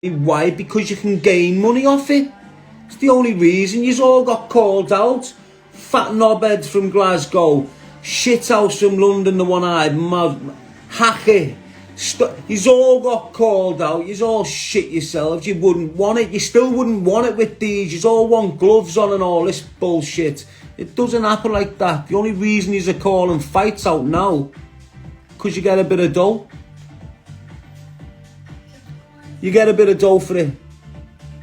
Why? Because you can gain money off it. It's the only reason. You've all got called out. Fat knobhead from Glasgow, shithouse from London, the one-eyed hacker. You've all got called out. You've all shit yourselves. You wouldn't want it. You still wouldn't want it with these. You all want gloves on and all this bullshit. It doesn't happen like that. The only reason you're calling fights out now, because you get a bit of dough. You get a bit of dough for it.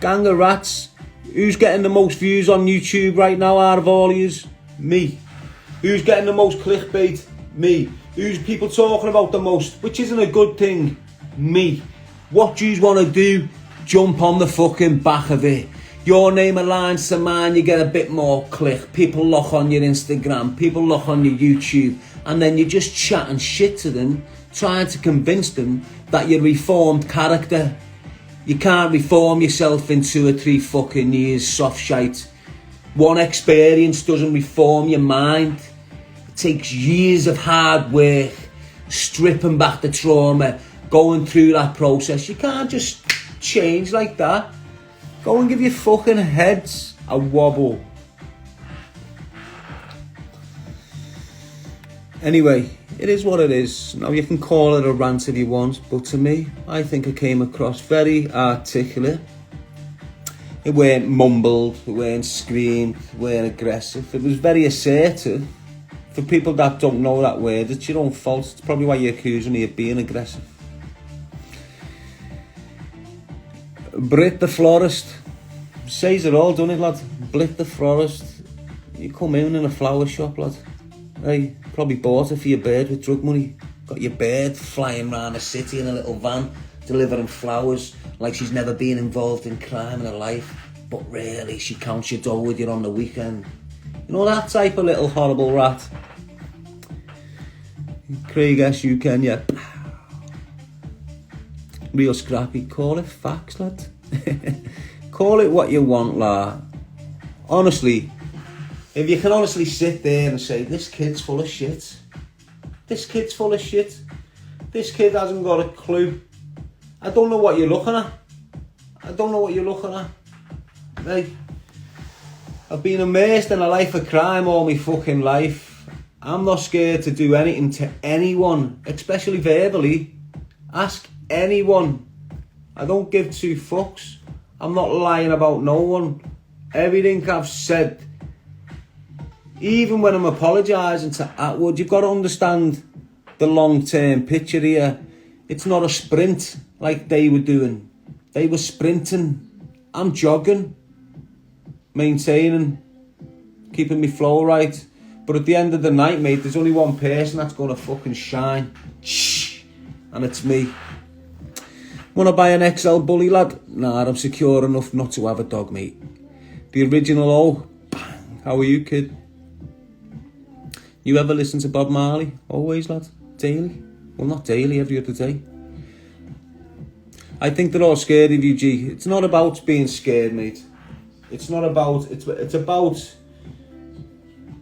Gang of rats. Who's getting the most views on YouTube right now out of all yous? Me. Who's getting the most clickbait? Me. Who's people talking about the most? Which isn't a good thing. Me. What do you want to do? Jump on the fucking back of it. Your name aligns to mine, you get a bit more click. People look on your Instagram. People look on your YouTube. And then you're just chatting shit to them, trying to convince them that you're a reformed character. You can't reform yourself in 2 or 3 fucking years, soft shite. One experience doesn't reform your mind. It takes years of hard work, stripping back the trauma, going through that process. You can't just change like that. Go and give your fucking heads a wobble. Anyway, it is what it is. Now you can call it a rant if you want, but to me, I think it came across very articulate. It weren't mumbled, it weren't screamed, it weren't aggressive. It was very assertive. For people that don't know that word, it's your own fault. It's probably why you're accusing me of being aggressive. Brit the florist. Says it all, doesn't it, lad? Brit the florist. You come in a flower shop, lad. Hey, probably bought it for your bird with drug money. Got your bird flying around the city in a little van, delivering flowers like she's never been involved in crime in her life. But really, she counts your dough with you on the weekend. You know, that type of little horrible rat. Craig S. you can, yeah. Real scrappy. Call it facts, lad. Call it what you want, lad. Honestly, if you can honestly sit there and say, this kid's full of shit. This kid's full of shit. This kid hasn't got a clue. I don't know what you're looking at. I don't know what you're looking at. Like, I've been immersed in a life of crime all my fucking life. I'm not scared to do anything to anyone, especially verbally. Ask anyone. I don't give 2 fucks. I'm not lying about no one. Everything I've said, even when I'm apologising to Atwood, you've got to understand the long-term picture here. It's not a sprint like they were doing. They were sprinting. I'm jogging, maintaining, keeping me flow right. But at the end of the night, mate, there's only one person that's going to fucking shine. Shh. And it's me. Want to buy an XL bully, lad? Nah, I'm secure enough not to have a dog, mate. The original O. Bang. How are you, kid? You ever listen to Bob Marley? Always, lad. Daily. Well, not daily, every other day. I think they're all scared of you, G. It's not about being scared, mate. It's not about... It's about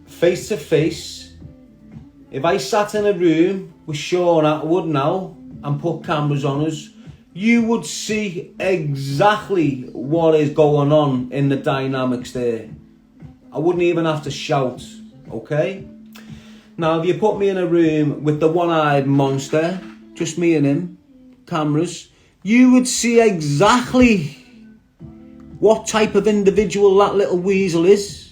face to face. If I sat in a room with Shaun Atwood now and put cameras on us, you would see exactly what is going on in the dynamics there. I wouldn't even have to shout, okay? Now, if you put me in a room with the one-eyed monster, just me and him, cameras, you would see exactly what type of individual that little weasel is.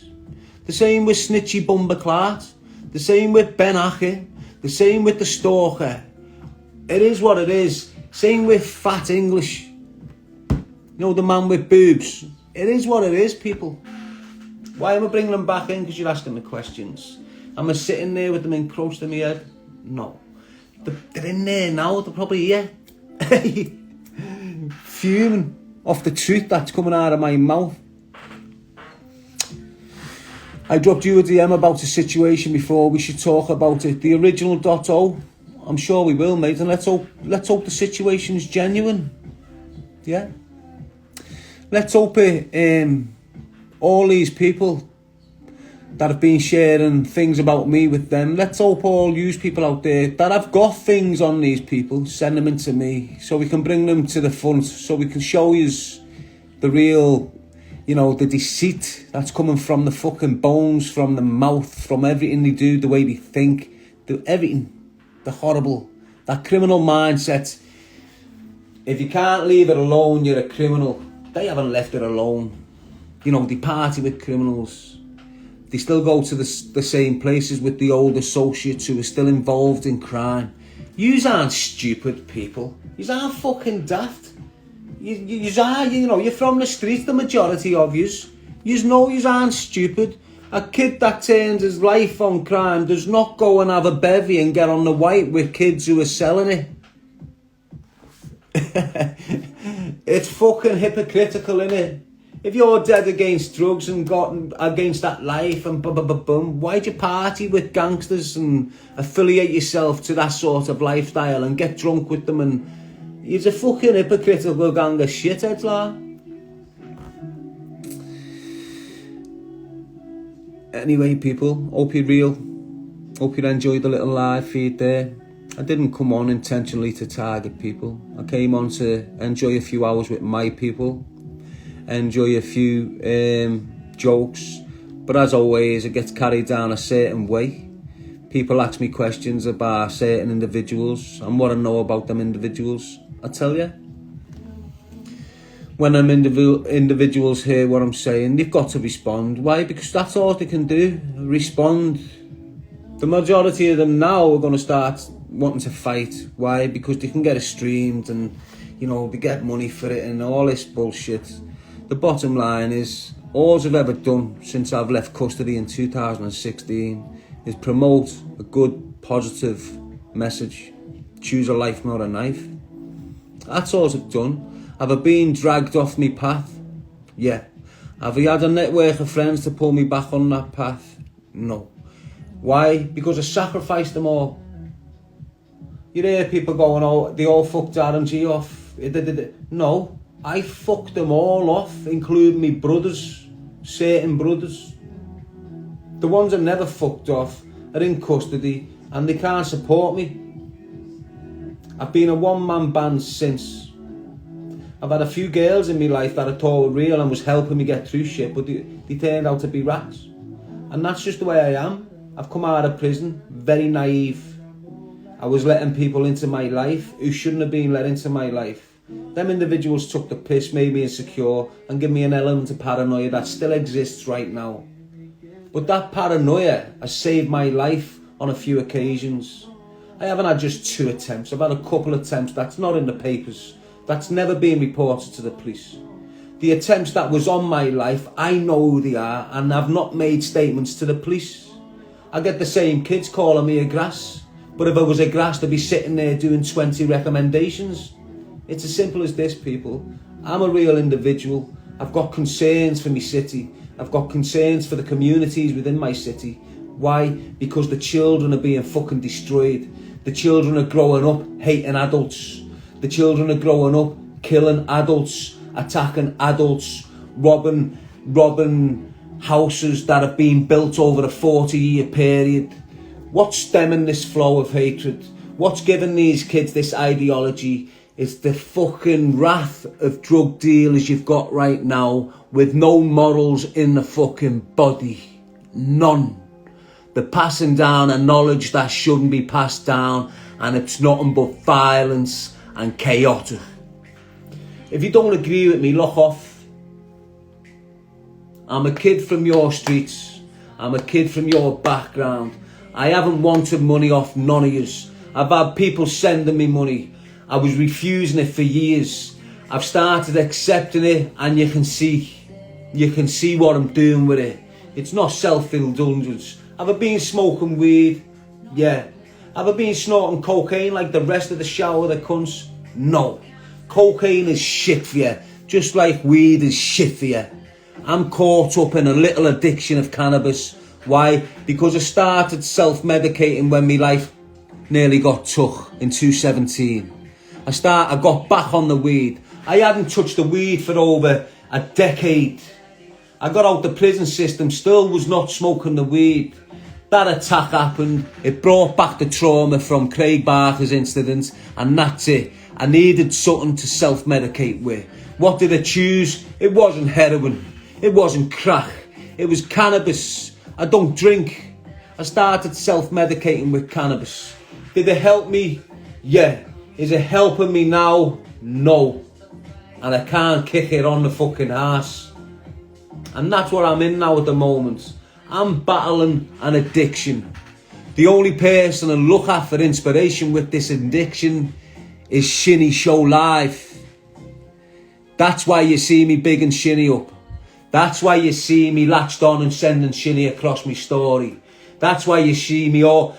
The same with Snitchy Bumberclart, the same with Ben Acker, the same with the stalker. It is what it is. Same with Fat English. You know, the man with boobs. It is what it is, people. Why am I bringing them back in? Because you're asking the questions. Am I sitting there with them encroached in my head? No. They're in there now. They're probably here. Fuming off the truth that's coming out of my mouth. I dropped you a DM about a situation before. We should talk about it. The original .o. I'm sure we will, mate. And let's hope the situation's genuine. Yeah. Let's hope all these people that have been sharing things about me with them. Let's hope all use people out there that have got things on these people, send them into me so we can bring them to the front, so we can show you the real, you know, the deceit that's coming from the fucking bones, from the mouth, from everything they do, the way they think, everything, the horrible, that criminal mindset. If you can't leave it alone, you're a criminal. They haven't left it alone. You know, they party with criminals. They still go to the same places with the old associates who are still involved in crime. Yous aren't stupid people. Yous aren't fucking daft. Yous are, you know, you're from the streets, the majority of yous. Yous know yous aren't stupid. A kid that turns his life on crime does not go and have a bevy and get on the white with kids who are selling it. It's fucking hypocritical, innit? If you're dead against drugs and got against that life and boom, why'd you party with gangsters and affiliate yourself to that sort of lifestyle and get drunk with them? And you're a fucking hypocritical gang of shitheads, lah. Anyway, people, hope you're real. Hope you enjoyed the little live feed there. I didn't come on intentionally to target people. I came on to enjoy a few hours with my people, enjoy a few jokes, but as always, it gets carried down a certain way. People ask me questions about certain individuals and what I know about them individuals. I tell you, when them individuals hear what I'm saying, they've got to respond. Why? Because that's all they can do, respond. The majority of them now are going to start wanting to fight. Why? Because they can get it streamed and, you know, they get money for it and all this bullshit. The bottom line is, all I've ever done since I've left custody in 2016 is promote a good, positive message. Choose a life, not a knife. That's all I've done. Have I been dragged off my path? Yeah. Have I had a network of friends to pull me back on that path? No. Why? Because I sacrificed them all. You hear people going, oh, they all fucked Darren G off. No. I fucked them all off, including me brothers, certain brothers. The ones that never fucked off are in custody and they can't support me. I've been a one-man band since. I've had a few girls in my life that I thought were real and was helping me get through shit, but they turned out to be rats. And that's just the way I am. I've come out of prison, very naive. I was letting people into my life who shouldn't have been let into my life. Them individuals took the piss, made me insecure, and gave me an element of paranoia that still exists right now. But that paranoia has saved my life on a few occasions. I haven't had just 2 attempts. I've had a couple of attempts that's not in the papers, that's never been reported to the police. The attempts that was on my life, I know who they are, and I've not made statements to the police. I get the same kids calling me a grass, but if I was a grass, they'd be sitting there doing 20 recommendations. It's as simple as this, people. I'm a real individual. I've got concerns for my city. I've got concerns for the communities within my city. Why? Because the children are being fucking destroyed. The children are growing up hating adults. The children are growing up killing adults, attacking adults, robbing houses that have been built over a 40-year period. What's stemming this flow of hatred? What's giving these kids this ideology? It's the fucking wrath of drug dealers you've got right now with no morals in the fucking body. None. They're passing down a knowledge that shouldn't be passed down, and it's nothing but violence and chaotic. If you don't agree with me, look off. I'm a kid from your streets. I'm a kid from your background. I haven't wanted money off none of yous. I've had people sending me money. I was refusing it for years. I've started accepting it, and you can see what I'm doing with it. It's not self-indulgence. Have I been smoking weed? Yeah. Have I been snorting cocaine like the rest of the shower that cunts? No. Cocaine is shit for you, just like weed is shit for you. I'm caught up in a little addiction of cannabis. Why? Because I started self-medicating when my life nearly got took in 2017. I got back on the weed. I hadn't touched the weed for over a decade. I got out the prison system, still was not smoking the weed. That attack happened. It brought back the trauma from Craig Barker's incident, and that's it. I needed something to self-medicate with. What did I choose? It wasn't heroin. It wasn't crack. It was cannabis. I don't drink. I started self-medicating with cannabis. Did it help me? Yeah. Is it helping me now? No. And I can't kick it on the fucking arse. And that's what I'm in now at the moment. I'm battling an addiction. The only person I look at for inspiration with this addiction is Shinny Show Live. That's why you see me bigging Shinny up. That's why you see me latched on and sending Shinny across my story. That's why you see me all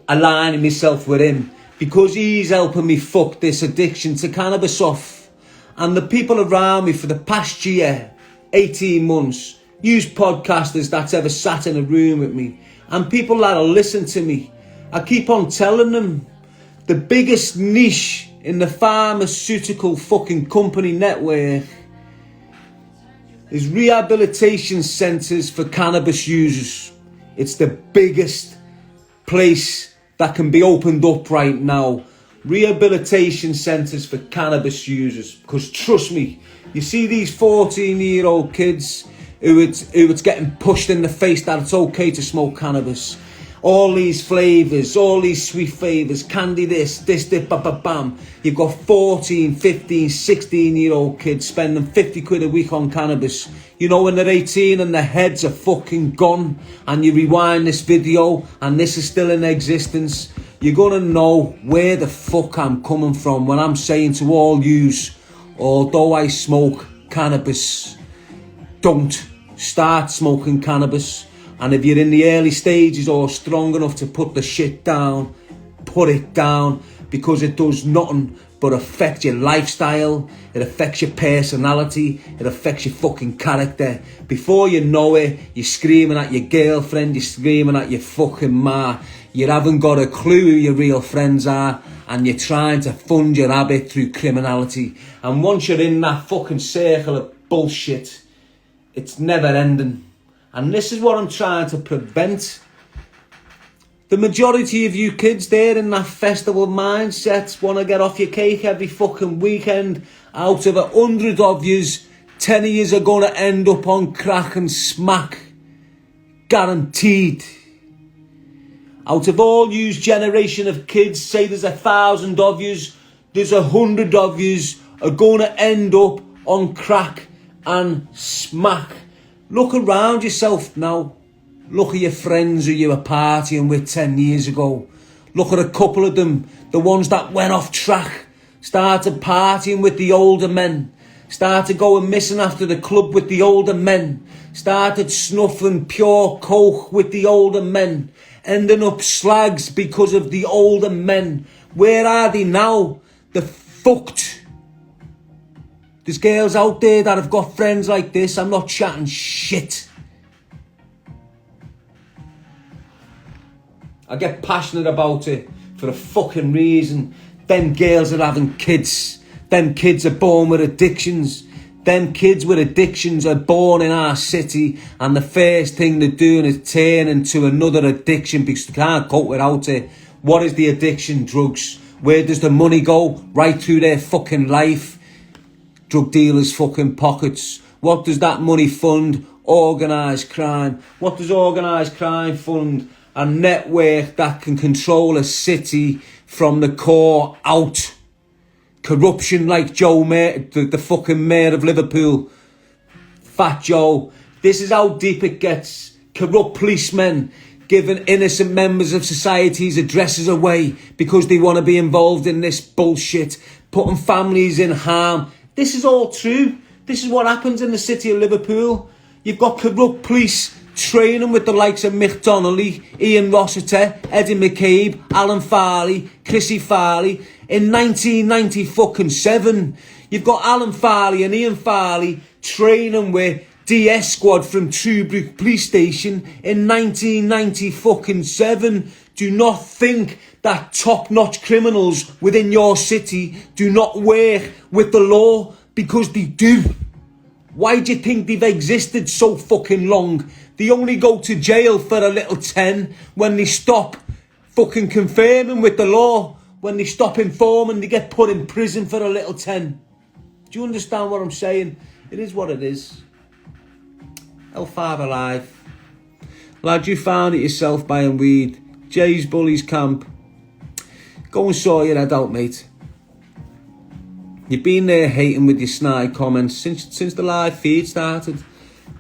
aligning myself with him. Because he's helping me fuck this addiction to cannabis off. And the people around me for the past year, 18 months, use podcasters that's ever sat in a room with me. And people that'll listen to me. I keep on telling them, the biggest niche in the pharmaceutical fucking company network is rehabilitation centres for cannabis users. It's the biggest place that can be opened up right now. Rehabilitation centres for cannabis users. Because trust me, you see these 14-year-old kids who it's getting pushed in the face that it's okay to smoke cannabis. All these flavours, all these sweet flavours, candy this, bam. You've got 14, 15, 16-year-old kids spending 50 quid a week on cannabis. You know, when they're 18 and their heads are fucking gone, and you rewind this video and this is still in existence, you're gonna know where the fuck I'm coming from when I'm saying to all yous, although I smoke cannabis, don't start smoking cannabis. And if you're in the early stages or strong enough to put the shit down, put it down, because it does nothing but affect your lifestyle, it affects your personality, it affects your fucking character. Before you know it, you're screaming at your girlfriend, you're screaming at your fucking ma, you haven't got a clue who your real friends are, and you're trying to fund your habit through criminality. And once you're in that fucking circle of bullshit, it's never ending. And this is what I'm trying to prevent. The majority of you kids there in that festival mindset want to get off your cake every fucking weekend. Out of 100 of yous, 10 of yous are going to end up on crack and smack. Guaranteed. Out of all yous generation of kids, say there's 1,000 of yous, there's 100 of yous are going to end up on crack and smack. Look around yourself now. Look at your friends who you were partying with 10 years ago. Look at a couple of them, the ones that went off track, started partying with the older men, started going missing after the club with the older men, started snuffing pure coke with the older men, ending up slags because of the older men. Where are they now? They're fucked. There's girls out there that have got friends like this. I'm not chatting shit. I get passionate about it for a fucking reason. Them girls are having kids. Them kids are born with addictions. Them kids with addictions are born in our city, and the first thing they're doing is turn into another addiction because they can't cope without it. What is the addiction? Drugs. Where does the money go? Right through their fucking life. Drug dealers' fucking pockets. What does that money fund? Organised crime. What does organised crime fund? A network that can control a city from the core out. Corruption like Joe Mayor, the fucking mayor of Liverpool. Fat Joe. This is how deep it gets. Corrupt policemen giving innocent members of society's addresses away because they want to be involved in this bullshit. Putting families in harm. This is all true. This is what happens in the city of Liverpool. You've got corrupt police training with the likes of Mick Donnelly, Ian Rossiter, Eddie McCabe, Alan Farley, Chrissy Farley. In 1997, you've got Alan Farley and Ian Farley training with DS Squad from Truebrook Police Station in 1997. Do not think that top-notch criminals within your city do not work with the law, because they do. Why do you think they've existed so fucking long? They only go to jail for a little 10 when they stop fucking confirming with the law. When they stop informing, they get put in prison for a little 10. Do you understand what I'm saying? It is what it is. L5 alive. Lad, you found it yourself buying weed. Jay's Bullies Camp. Go and sort your head out, mate. You've been there hating with your snide comments since the live feed started.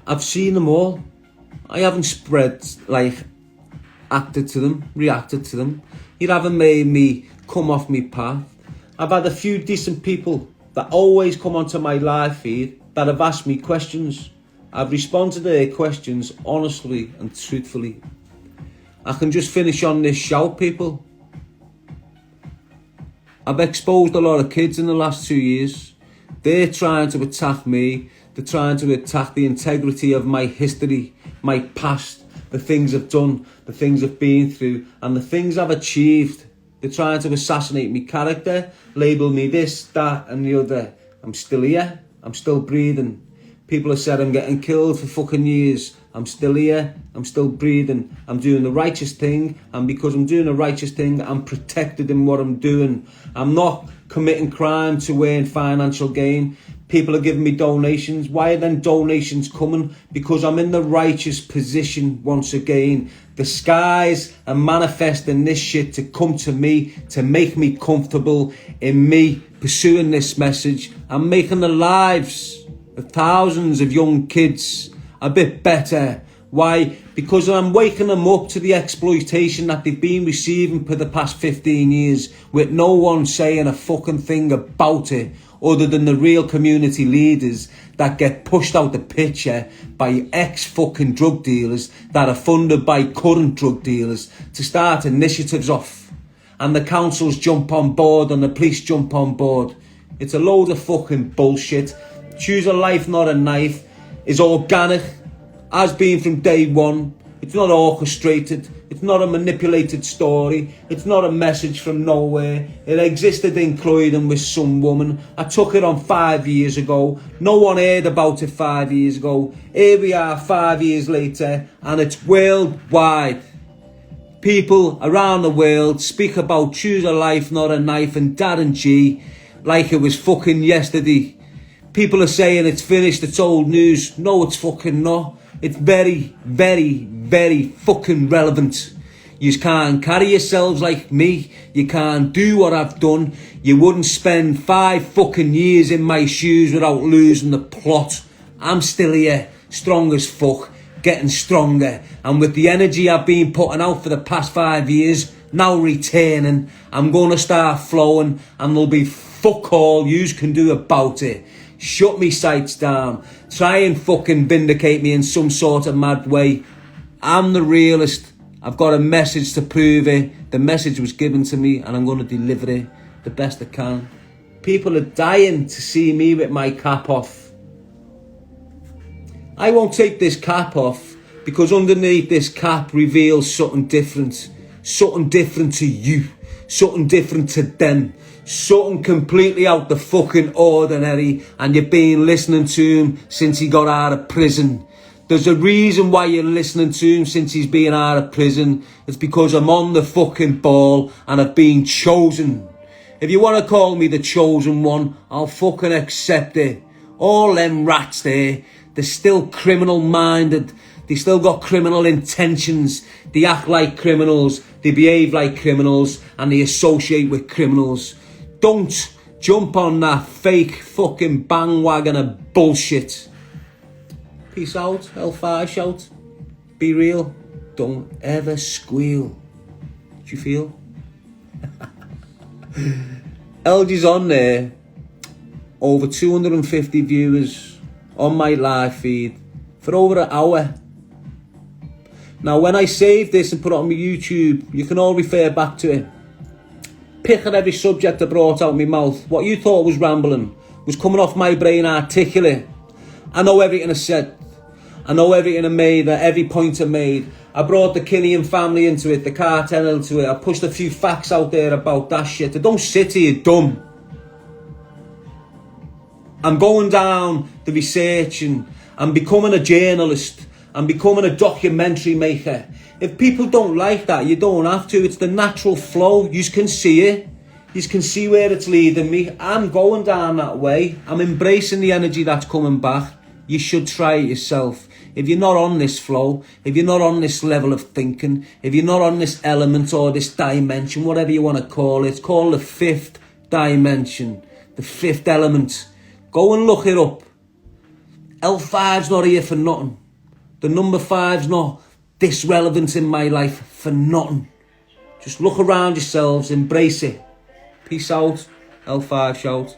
I've seen them all. I haven't reacted to them. You haven't made me come off my path. I've had a few decent people that always come onto my live feed that have asked me questions. I've responded to their questions honestly and truthfully. I can just finish on this shout, people. I've exposed a lot of kids in the last 2 years. They're trying to attack me. They're trying to attack the integrity of my history, my past, the things I've done, the things I've been through, and the things I've achieved. They're trying to assassinate me character, label me this, that, and the other. I'm still here. I'm still breathing. People have said I'm getting killed for fucking years. I'm still here. I'm still breathing. I'm doing the righteous thing. And because I'm doing the righteous thing, I'm protected in what I'm doing. I'm not committing crime to earn financial gain. People are giving me donations. Why are then donations coming? Because I'm in the righteous position once again. The skies are manifesting this shit to come to me, to make me comfortable in me pursuing this message. I'm making the lives of thousands of young kids a bit better. Why? Because I'm waking them up to the exploitation that they've been receiving for the past 15 years with no one saying a fucking thing about it other than the real community leaders that get pushed out the picture by ex-fucking drug dealers that are funded by current drug dealers to start initiatives off. And the councils jump on board and the police jump on board. It's a load of fucking bullshit. Choose a life, not a knife, is organic, has been from day one. It's not orchestrated. It's not a manipulated story. It's not a message from nowhere. It existed in Croydon with some woman. I took it on 5 years ago. No one heard about it 5 years ago. Here we are 5 years later and it's worldwide. People around the world speak about choose a life, not a knife and Darren G like it was fucking yesterday. People are saying it's finished, it's old news. No, it's fucking not. It's very, very, very fucking relevant. You can't carry yourselves like me. You can't do what I've done. You wouldn't spend 5 fucking years in my shoes without losing the plot. I'm still here, strong as fuck, getting stronger. And with the energy I've been putting out for the past 5 years, now returning, I'm going to start flowing and there'll be fuck all yous can do about it. Shut me sights down. Try and fucking vindicate me in some sort of mad way. I'm the realist. I've got a message to prove it. The message was given to me and I'm going to deliver it the best I can. People are dying to see me with my cap off. I won't take this cap off because underneath this cap reveals something different. Something different to you. Something different to them. Something completely out the fucking ordinary, and you've been listening to him since he got out of prison. There's a reason why you're listening to him since he's been out of prison. It's because I'm on the fucking ball and I've been chosen. If you want to call me the chosen one, I'll fucking accept it. All them rats there, they're still criminal minded. They still got criminal intentions. They act like criminals, they behave like criminals, and they associate with criminals. Don't jump on that fake fucking bandwagon of bullshit. Peace out, L5 shout. Be real. Don't ever squeal. Do you feel? LG's on there. Over 250 viewers on my live feed for over an hour. Now when I save this and put it on my YouTube, you can all refer back to it. Pick at every subject I brought out of my mouth. What you thought was rambling was coming off my brain articulate. I know everything I said. I know everything I made, every point I made. I brought the Killian family into it, the cartel into it. I pushed a few facts out there about that shit. I don't sit here dumb. I'm going down the research and I'm becoming a journalist. I'm becoming a documentary maker. If people don't like that, you don't have to. It's the natural flow. You can see it. You can see where it's leading me. I'm going down that way. I'm embracing the energy that's coming back. You should try it yourself. If you're not on this flow, if you're not on this level of thinking, if you're not on this element or this dimension, whatever you want to call it, it's called the fifth dimension, the fifth element. Go and look it up. L5's not here for nothing. The number 5's not this relevant in my life for nothing. Just look around yourselves, embrace it. Peace out. L5 shout.